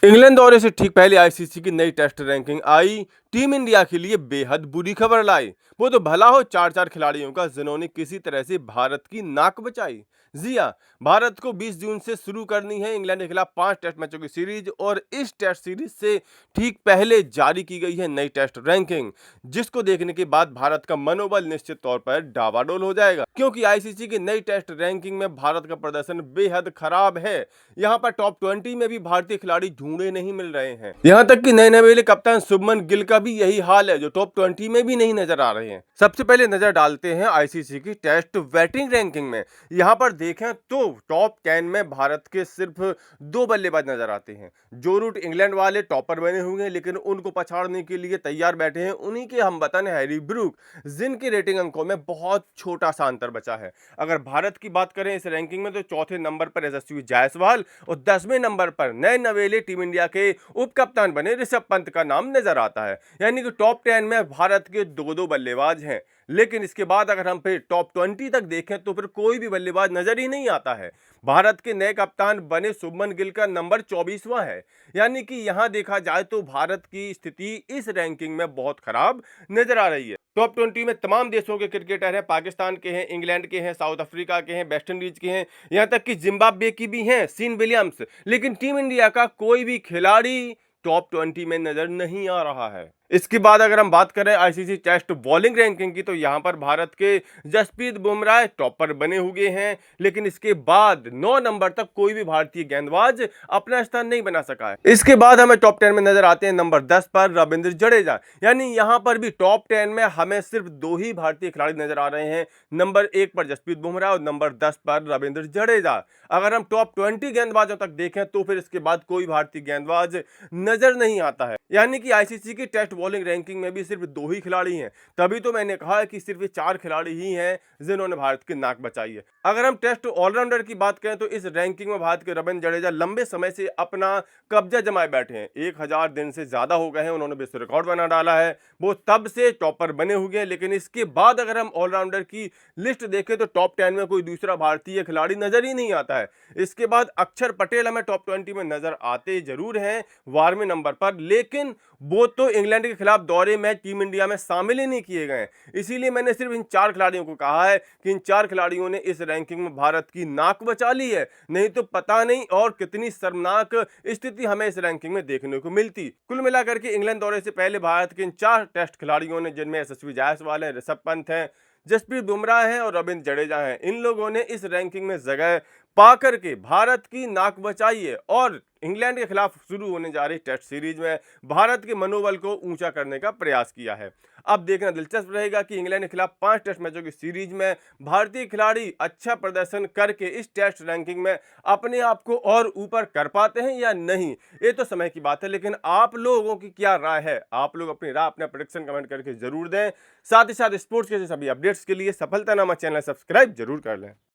England दौरे से ठीक पहले आईसीसी की नई टेस्ट रैंकिंग आई। टीम इंडिया के लिए बेहद बुरी खबर लाई। वो तो भला हो चार चार खिलाड़ियों का जिन्होंने किसी तरह से भारत की नाक बचाई। जी हाँ, भारत को 20 जून से शुरू करनी है इंग्लैंड के खिलाफ 5 टेस्ट मैचों की सीरीज, और इस टेस्ट सीरीज से ठीक पहले जारी की गई है नई टेस्ट रैंकिंग, जिसको देखने के बाद भारत का मनोबल निश्चित तौर पर डावाडोल हो जाएगा, क्योंकि आईसीसी की नई टेस्ट रैंकिंग में भारत का प्रदर्शन बेहद खराब है। यहाँ पर टॉप 20 में भी भारतीय खिलाड़ी ढूंढे नहीं मिल रहे हैं। यहाँ तक कि नए नवेले कप्तान शुभमन गिल का भी यही हाल है, जो टॉप 20 में भी नहीं नजर आ रहे हैं। सबसे पहले नजर डालते हैं आईसीसी की टेस्ट बैटिंग रैंकिंग में। यहाँ पर देखें तो टॉप 10 में भारत के सिर्फ 2 बल्लेबाज नजर आते हैं। जो रूट इंग्लैंड वाले टॉपर बने हुए हैं, लेकिन उनको पछाड़ने के लिए तैयार बैठे हैं उन्हीं के हमवतन हैरी ब्रूक, जिनकी रेटिंग अंकों में बहुत छोटा सा अंतर बचा है। अगर भारत की बात करें इस रैंकिंग में, तो चौथे नंबर पर यशस्वी जायसवाल और 10वें नंबर पर नए नवेले टीम इंडिया के उप कप्तान बने ऋषभ पंत का नाम नजर आता है। यानी कि टॉप 10 में भारत के दो दो बल्लेबाज हैं, लेकिन इसके बाद अगर हम फिर टॉप 20 तक देखें तो फिर कोई भी बल्लेबाज नजर ही नहीं आता है। भारत के नए कप्तान बने शुभमन गिल का नंबर 24वां है। यानी कि यहां देखा जाए तो भारत की स्थिति इस रैंकिंग में बहुत खराब नजर आ रही है। टॉप 20 में तमाम देशों के क्रिकेटर हैं, पाकिस्तान के हैं, इंग्लैंड के हैं, साउथ अफ्रीका के हैं, वेस्ट इंडीज के हैं, यहां तक कि जिम्बाब्वे की भी हैं, सीन विलियम्स। लेकिन टीम इंडिया का कोई भी खिलाड़ी टॉप 20 में नजर नहीं आ रहा है। इसके बाद अगर हम बात करें आईसीसी टेस्ट बॉलिंग रैंकिंग की, तो यहां पर भारत के जसप्रीत बुमराह टॉपर बने हुए हैं, लेकिन इसके बाद 9 नंबर तक कोई भी भारतीय गेंदबाज अपना स्थान नहीं बना सका है। इसके बाद हमें टॉप 10 में नजर आते हैं नंबर 10 पर रविंद्र जडेजा। यानी यहां पर भी टॉप 10 में हमें सिर्फ 2 ही भारतीय खिलाड़ी नजर आ रहे हैं, नंबर 1 पर जसप्रीत बुमराह और नंबर 10 पर रविंद्र जडेजा। अगर हम टॉप 20 गेंदबाजों तक देखें तो फिर इसके बाद कोई भारतीय गेंदबाज नजर नहीं आता है। यानी कि आईसीसी की टेस्ट बॉलिंग रैंकिंग में भी सिर्फ 2 ही खिलाड़ी हैं। तभी तो मैंने कहा है कि सिर्फ ये 4 खिलाड़ी ही हैं जिन्होंने भारत की नाक बचाई है। अगर हम टेस्ट ऑलराउंडर की बात करें तो इस रैंकिंग में भारत के रविंद्र जडेजा लंबे समय से अपना कब्जा जमाए बैठे हैं। 1000 दिन से ज्यादा हो गए हैं, उन्होंने विश्व रिकॉर्ड बना डाला है। वो तब से टॉपर बने हुए हैं, लेकिन इसके बाद अगर हम ऑलराउंडर की लिस्ट देखें तो टॉप 10 में कोई दूसरा भारतीय खिलाड़ी नजर ही नहीं आता है। इसके बाद अक्षर पटेल हमें टॉप 20 में नजर आते जरूर हैं 12वें नंबर पर, लेकिन वो तो इंग्लैंड के खिलाफ दौरे में टीम इंडिया में शामिल ही नहीं किए गए। इसीलिए मैंने सिर्फ इन 4 खिलाड़ियों को कहा है कि इन 4 खिलाड़ियों ने इस रैंकिंग में भारत की नाक बचा ली है, नहीं तो पता नहीं और कितनी शर्मनाक स्थिति हमें इस रैंकिंग में देखने को मिलती। कुल मिलाकर के इंग्लैंड दौरे से पहले भारत के इन 4 टेस्ट खिलाड़ियों ने, जिनमें यशस्वी जायसवाल है, ऋषभ पंत है, जसप्रीत बुमराह हैं और रविंद्र जडेजा हैं, इन लोगों ने इस रैंकिंग में जगह पा करके भारत की नाक बचाई है और इंग्लैंड के खिलाफ शुरू होने जा रही टेस्ट सीरीज में भारत के मनोबल को ऊंचा करने का प्रयास किया है। अब देखना दिलचस्प रहेगा कि इंग्लैंड के खिलाफ 5 टेस्ट मैचों की सीरीज में भारतीय खिलाड़ी अच्छा प्रदर्शन करके इस टेस्ट रैंकिंग में अपने आप को और ऊपर कर पाते हैं या नहीं, ये तो समय की बात है। लेकिन आप लोगों की क्या राय है? आप लोग अपनी राय, अपना प्रेडिक्शन कमेंट करके जरूर दें। साथ ही साथ स्पोर्ट्स के सभी अपडेट्स के लिए सफलतानामा चैनल सब्सक्राइब जरूर कर लें।